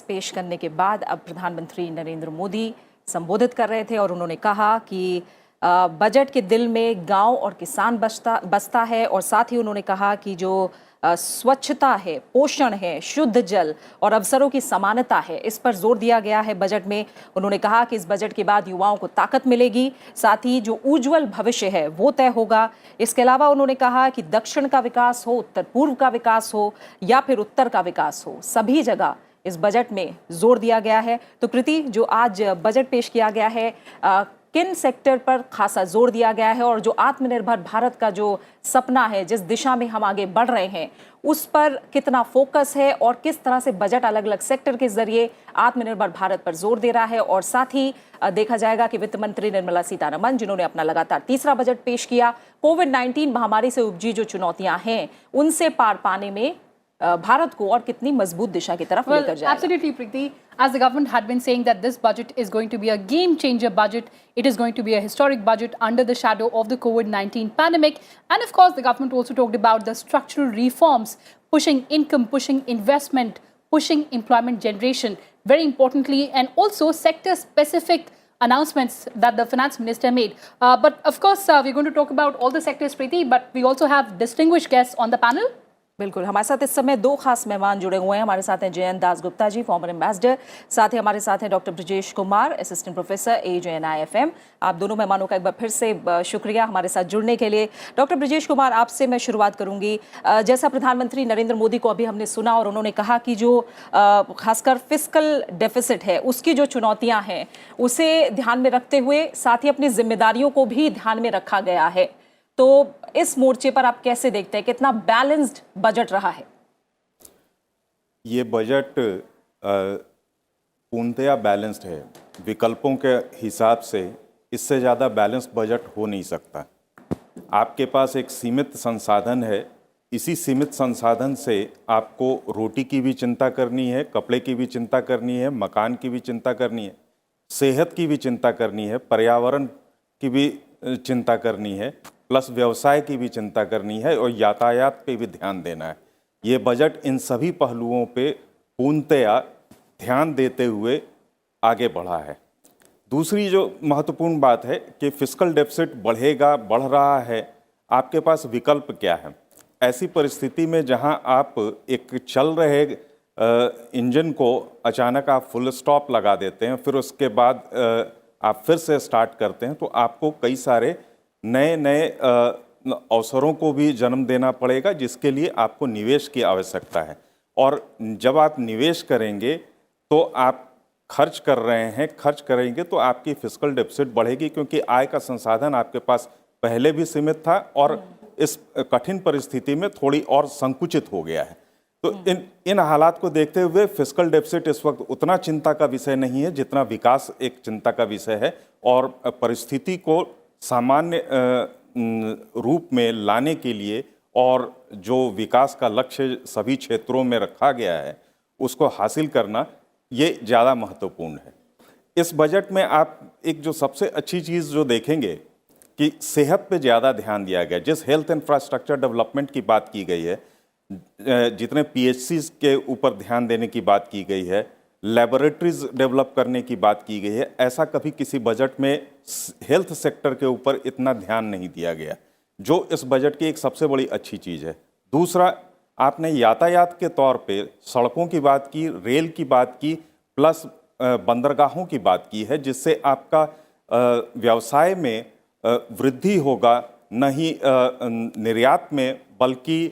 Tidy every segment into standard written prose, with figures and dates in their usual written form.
पेश करने के बाद अब प्रधानमंत्री नरेंद्र मोदी संबोधित कर रहे थे और उन्होंने कहा कि बजट के दिल में गांव और किसान बसता है और साथ ही उन्होंने कहा कि जो स्वच्छता है, पोषण है, शुद्ध जल और अवसरों की समानता है, इस पर जोर दिया गया है बजट में। उन्होंने कहा कि इस बजट के बाद युवाओं को ताकत मिलेगी, साथ ही जो उज्जवल भविष्य है वो तय होगा। इसके अलावा उन्होंने कहा कि दक्षिण का विकास हो, उत्तर पूर्व का विकास हो या फिर उत्तर का विकास हो, सभी जगह इस बजट में जोर दिया गया है। तो कृति, जो आज बजट पेश किया गया है, किन सेक्टर पर खासा जोर दिया गया है और जो आत्मनिर्भर भारत का जो सपना है, जिस दिशा में हम आगे बढ़ रहे हैं, उस पर कितना फोकस है और किस तरह से बजट अलग अलग सेक्टर के जरिए आत्मनिर्भर भारत पर जोर दे रहा है। और साथ ही देखा जाएगा कि वित्त मंत्री निर्मला सीतारमण, जिन्होंने अपना लगातार तीसरा बजट पेश किया, कोविड-19 महामारी से उपजी जो चुनौतियां हैं उनसे पार पाने में भारत को और कितनी मजबूत दिशा की तरफ लेकर जाएगा। Absolutely, Preeti. As the government had been saying that this budget is going to be a game-changer budget, it is going to be a historic budget under the shadow of the COVID-19 pandemic. And of course, the government also talked about the structural reforms, pushing income, pushing investment, pushing employment generation, very importantly, and also sector-specific announcements that the finance minister made. But of course, we're going to talk about all the sectors, Preeti, but we also have distinguished guests on the panel. बिल्कुल, हमारे साथ इस समय दो खास मेहमान जुड़े हुए हैं। हमारे साथ हैं जयंत दासगुप्ता जी, फॉर्मर एम्बेसडर, साथ ही हमारे साथ हैं doctor Brajesh Kumar, assistant professor AJNIFM। आप दोनों मेहमानों का एक बार फिर से शुक्रिया हमारे साथ जुड़ने के लिए। डॉक्टर ब्रजेश कुमार, आपसे मैं शुरुआत करूंगी। जैसा प्रधानमंत्री नरेंद्र मोदी को अभी हमने सुना और उन्होंने कहा कि जो खासकर फिस्कल डेफिसिट है, उसकी जो चुनौतियाँ हैं उसे ध्यान में रखते हुए साथ ही अपनी जिम्मेदारियों को भी ध्यान में रखा गया है। तो इस मोर्चे पर आप कैसे देखते हैं, कितना बैलेंस्ड बजट रहा है? ये बजट पूर्णतया बैलेंस्ड है। विकल्पों के हिसाब से इससे ज़्यादा बैलेंस्ड बजट हो नहीं सकता। आपके पास एक सीमित संसाधन है, इसी सीमित संसाधन से आपको रोटी की भी चिंता करनी है, कपड़े की भी चिंता करनी है, मकान की भी चिंता करनी है, सेहत की भी चिंता करनी है, पर्यावरण की भी चिंता करनी है, प्लस व्यवसाय की भी चिंता करनी है और यातायात पे भी ध्यान देना है। ये बजट इन सभी पहलुओं पे पूर्णतया ध्यान देते हुए आगे बढ़ा है। दूसरी जो महत्वपूर्ण बात है कि फिस्कल डेफिसिट बढ़ेगा, बढ़ रहा है, आपके पास विकल्प क्या है? ऐसी परिस्थिति में जहां आप एक चल रहे इंजन को अचानक आप फुल स्टॉप लगा देते हैं, फिर उसके बाद आप फिर से स्टार्ट करते हैं, तो आपको कई सारे नए अवसरों को भी जन्म देना पड़ेगा, जिसके लिए आपको निवेश की आवश्यकता है। और जब आप निवेश करेंगे तो आप खर्च कर रहे हैं, खर्च करेंगे तो आपकी फिस्कल डेफिसिट बढ़ेगी, क्योंकि आय का संसाधन आपके पास पहले भी सीमित था और इस कठिन परिस्थिति में थोड़ी और संकुचित हो गया है। तो इन हालात को देखते हुए फिस्कल डेफिसिट इस वक्त उतना चिंता का विषय नहीं है जितना विकास एक चिंता का विषय है। और परिस्थिति को सामान्य रूप में लाने के लिए और जो विकास का लक्ष्य सभी क्षेत्रों में रखा गया है उसको हासिल करना ये ज़्यादा महत्वपूर्ण है। इस बजट में आप एक जो सबसे अच्छी चीज़ जो देखेंगे कि सेहत पे ज़्यादा ध्यान दिया गया। जिस हेल्थ इंफ्रास्ट्रक्चर डेवलपमेंट की बात की गई है, जितने PHCs के ऊपर ध्यान देने की बात की गई है, लैबोरेटरीज डेवलप करने की बात की गई है, ऐसा कभी किसी बजट में हेल्थ सेक्टर के ऊपर इतना ध्यान नहीं दिया गया, जो इस बजट की एक सबसे बड़ी अच्छी चीज़ है। दूसरा, आपने यातायात के तौर पे सड़कों की बात की, रेल की बात की, प्लस बंदरगाहों की बात की है, जिससे आपका व्यवसाय में वृद्धि होगा, न ही निर्यात में, बल्कि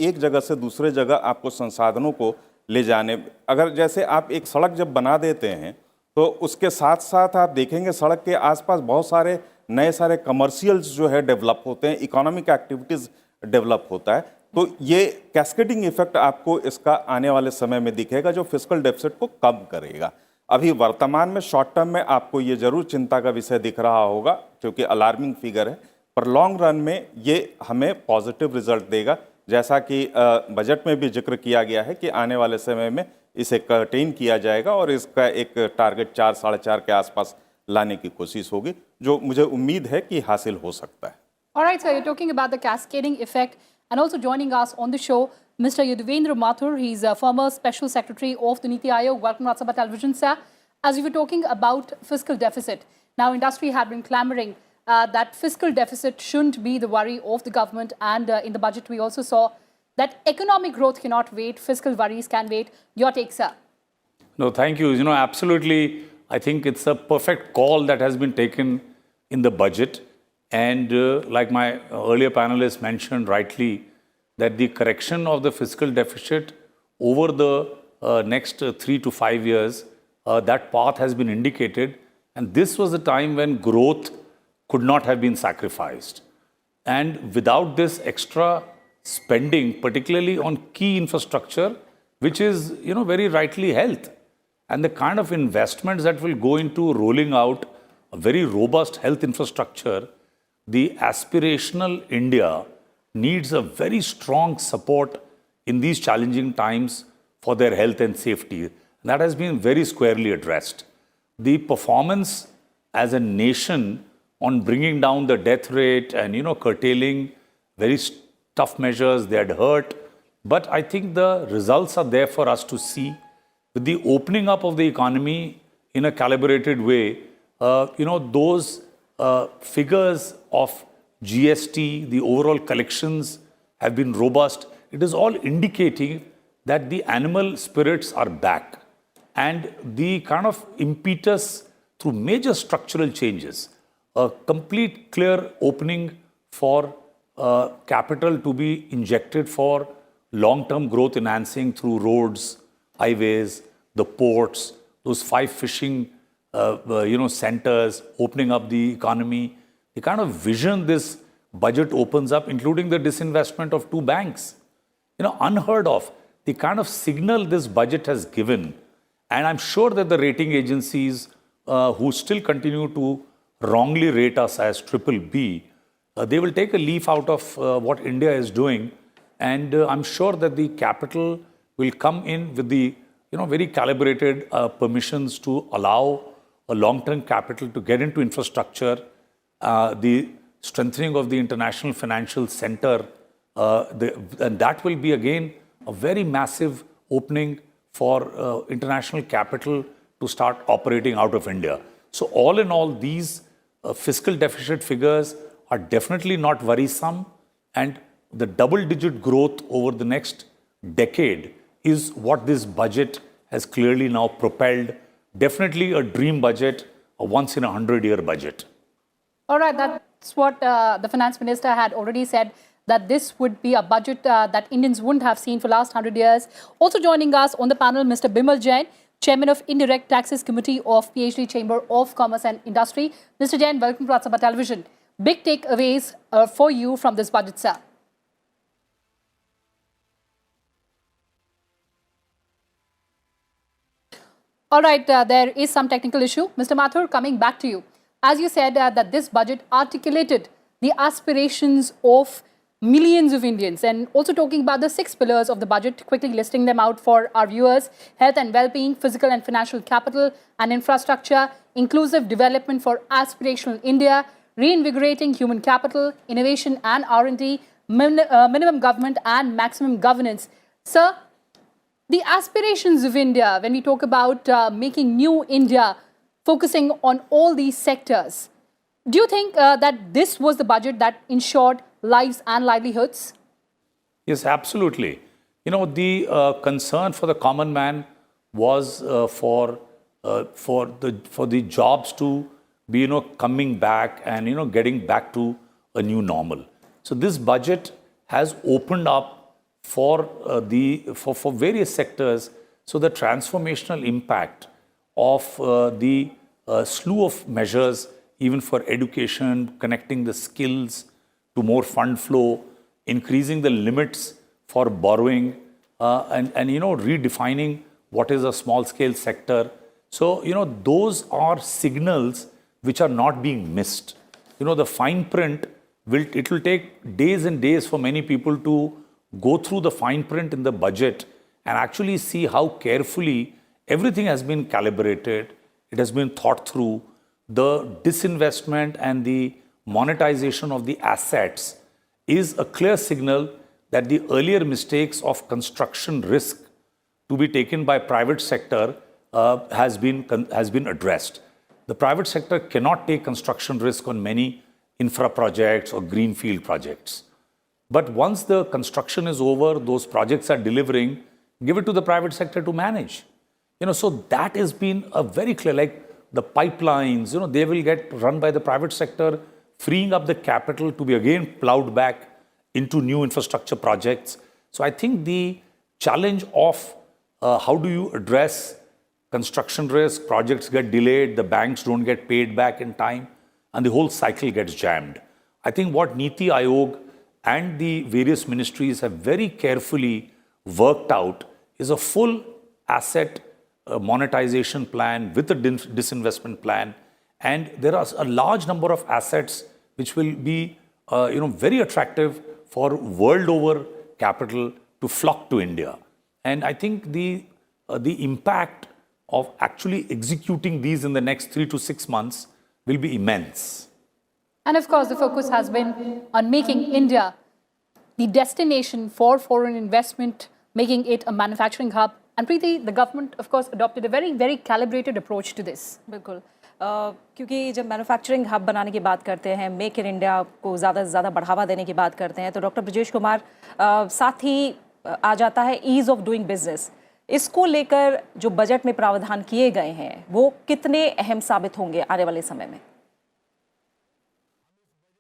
एक जगह से दूसरे जगह आपको संसाधनों को ले जाने। अगर जैसे आप एक सड़क जब बना देते हैं तो उसके साथ साथ आप देखेंगे सड़क के आसपास बहुत सारे नए सारे कमर्शियल्स जो है डेवलप होते हैं, इकोनॉमिक एक्टिविटीज़ डेवलप होता है। तो ये कैस्केडिंग इफेक्ट आपको इसका आने वाले समय में दिखेगा, जो फिस्कल डेफिसिट को कम करेगा। अभी वर्तमान में शॉर्ट टर्म में आपको ये जरूर चिंता का विषय दिख रहा होगा, क्योंकि अलार्मिंग फिगर है, पर लॉन्ग रन में ये हमें पॉजिटिव रिजल्ट देगा। जैसा कि बजट में भी जिक्र किया गया है कि आने वाले समय में इसे कंटेन किया जाएगा और इसका एक टारगेट 4 साढ़े 4 के आसपास लाने की कोशिश होगी, जो मुझे उम्मीद है कि हासिल हो सकता है। All right, sir, you're talking about the cascading effect, and also joining us on the show, Mr. Yudhvendra Mathur. He's a former Special Secretary of the Niti Aayog. Welcome to Rajya Sabha Television, sir. As we were talking about fiscal deficit, now industry had been clamoring that fiscal deficit shouldn't be the worry of the government, and in the budget we also saw that economic growth cannot wait, fiscal worries can wait. Your take, sir? No, thank you. Absolutely, I think it's a perfect call that has been taken in the budget. And like my earlier panelists mentioned rightly, that the correction of the fiscal deficit over the next 3 to 5 years, that path has been indicated. And this was the time when growth could not have been sacrificed. And without this extra spending, particularly on key infrastructure, which is, very rightly health, and the kind of investments that will go into rolling out a very robust health infrastructure, the aspirational India needs a very strong support in these challenging times for their health and safety. And that has been very squarely addressed. The performance as a nation on bringing down the death rate and, curtailing very tough measures, they had hurt. But I think the results are there for us to see. With the opening up of the economy in a calibrated way, those figures of GST, the overall collections have been robust. It is all indicating that the animal spirits are back. And the kind of impetus through major structural changes, a complete clear opening for capital to be injected for long-term growth enhancing through roads, highways, the ports, those 5 fishing centers, opening up the economy. The kind of vision this budget opens up, including the disinvestment of 2 banks, unheard of. The kind of signal this budget has given, and I'm sure that the rating agencies who still continue to wrongly rate us as BBB, they will take a leaf out of what India is doing, and I'm sure that the capital will come in with the very calibrated permissions to allow a long-term capital to get into infrastructure, the strengthening of the international financial center, and that will be again a very massive opening for international capital to start operating out of India. So all in all, these fiscal deficit figures are definitely not worrisome, and the double-digit growth over the next decade is what this budget has clearly now propelled. Definitely a dream budget, a once-in-a-100-year budget. All right, that's what the finance minister had already said, that this would be a budget that Indians wouldn't have seen for the last 100 years. Also joining us on the panel, Mr. Bimal Jain, Chairman of Indirect Taxes Committee of PhD Chamber of Commerce and Industry. Mr. Jain, welcome to Rajya Sabha Television. Big takeaways for you from this budget, sir. All right, there is some technical issue. Mr. Mathur, coming back to you. As you said that this budget articulated the aspirations of millions of Indians, and also talking about the 6 pillars of the budget, quickly listing them out for our viewers: health and well-being, physical and financial capital and infrastructure, inclusive development for aspirational India, reinvigorating human capital, innovation and R&D, minimum government and maximum governance. Sir, the aspirations of India, when we talk about making new India, focusing on all these sectors, do you think that this was the budget that ensured lives and livelihoods? Yes, absolutely. The concern for the common man was for the jobs to be coming back and getting back to a new normal. So this budget has opened up for various sectors. So the transformational impact of the slew of measures, even for education, connecting the skills to more fund flow, increasing the limits for borrowing, and redefining what is a small scale sector. So those are signals which are not being missed. The fine print will take days and days for many people to go through the fine print in the budget and actually see how carefully everything has been calibrated, it has been thought through. The disinvestment and the monetization of the assets is a clear signal that the earlier mistakes of construction risk to be taken by private sector has been addressed. The private sector cannot take construction risk on many infra projects or greenfield projects. But once the construction is over, those projects are delivering, give it to the private sector to manage. So that has been a very clear, like the pipelines, they will get run by the private sector, freeing up the capital to be again plowed back into new infrastructure projects. So I think the challenge of how do you address construction risk, projects get delayed, the banks don't get paid back in time, and the whole cycle gets jammed. I think what Niti Aayog and the various ministries have very carefully worked out is a full asset monetization plan with a disinvestment plan. And there are a large number of assets which will be very attractive for world over capital to flock to India. And I think the impact of actually executing these in the next 3 to 6 months will be immense. And of course, the focus has been on making India the destination for foreign investment, making it a manufacturing hub. And Preeti, the government, of course, adopted a very, very calibrated approach to this. बिल्कुल क्योंकि जब manufacturing hub बनाने की बात करते हैं, make in India को ज़्यादा से ज़्यादा बढ़ावा देने की बात करते हैं, तो डॉक्टर ब्रजेश कुमार साथ ही आ जाता है ईज़ ऑफ डूइंग बिजनेस. इसको लेकर जो बजट में प्रावधान किए गए हैं वो कितने अहम साबित होंगे आने वाले समय में?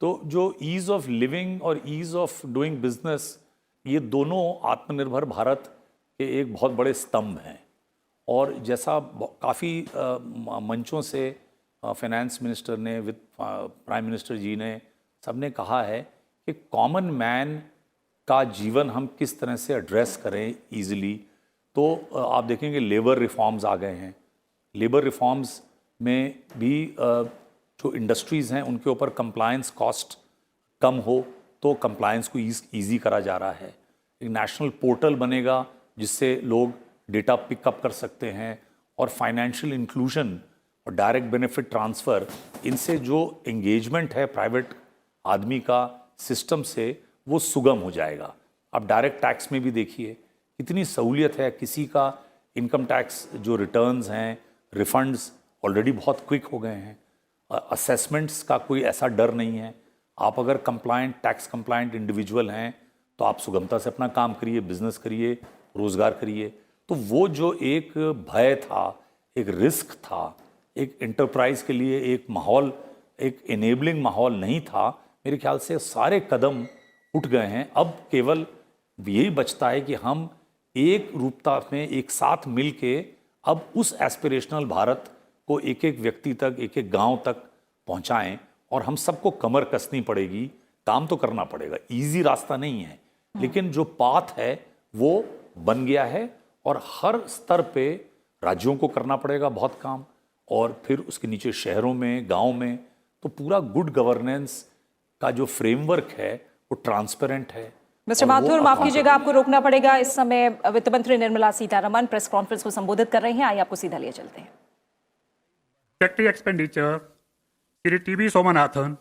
तो जो ईज ऑफ लिविंग और ईज ऑफ डूइंग बिजनेस, ये दोनों आत्मनिर्भर भारत के एक बहुत बड़े स्तंभ हैं. और जैसा काफ़ी मंचों से फाइनेंस मिनिस्टर ने, विद प्राइम मिनिस्टर जी ने, सबने कहा है कि कॉमन मैन का जीवन हम किस तरह से एड्रेस करें ईजिली. तो आप देखेंगे लेबर रिफॉर्म्स आ गए हैं. लेबर रिफॉर्म्स में भी जो इंडस्ट्रीज़ हैं उनके ऊपर कंप्लायंस कॉस्ट कम हो तो कंप्लायंस को ईजी करा जा रहा है. एक नेशनल पोर्टल बनेगा जिससे लोग डेटा पिकअप कर सकते हैं, और फाइनेंशियल इंक्लूजन और डायरेक्ट बेनिफिट ट्रांसफ़र, इनसे जो एंगेजमेंट है प्राइवेट आदमी का सिस्टम से, वो सुगम हो जाएगा. आप डायरेक्ट टैक्स में भी देखिए कितनी सहूलियत है. किसी का इनकम टैक्स जो रिटर्न्स हैं, रिफंड्स ऑलरेडी बहुत क्विक हो गए हैं. असेसमेंट्स का कोई ऐसा डर नहीं है. आप अगर कंप्लायंट, टैक्स कंप्लायंट इंडिविजुअल हैं तो आप सुगमता से अपना काम करिए, बिजनेस करिए, रोज़गार करिए. तो वो जो एक भय था, एक रिस्क था, एक एंटरप्राइज के लिए एक माहौल, एक इनेबलिंग माहौल नहीं था, मेरे ख्याल से सारे कदम उठ गए हैं. अब केवल यही बचता है कि हम एक रूपता में एक साथ मिल के अब उस एस्पिरेशनल भारत को एक एक व्यक्ति तक, एक एक गांव तक पहुंचाएं. और हम सबको कमर कसनी पड़ेगी, काम तो करना पड़ेगा. इजी रास्ता नहीं है, लेकिन जो पाथ है वो बन गया है, और हर स्तर पे राज्यों को करना पड़ेगा बहुत काम, और फिर उसके नीचे शहरों में, गांव में. तो पूरा गुड गवर्नेंस का जो फ्रेमवर्क है वो ट्रांसपेरेंट है. मिस्टर माथुर, माफ कीजिएगा, आपको रोकना पड़ेगा. इस समय वित्त मंत्री निर्मला सीतारमण प्रेस कॉन्फ्रेंस को संबोधित कर रही हैं. आइए आपको सीधा लिए चलते हैं. Secretary Expenditure, Shri T.V. Somanathan,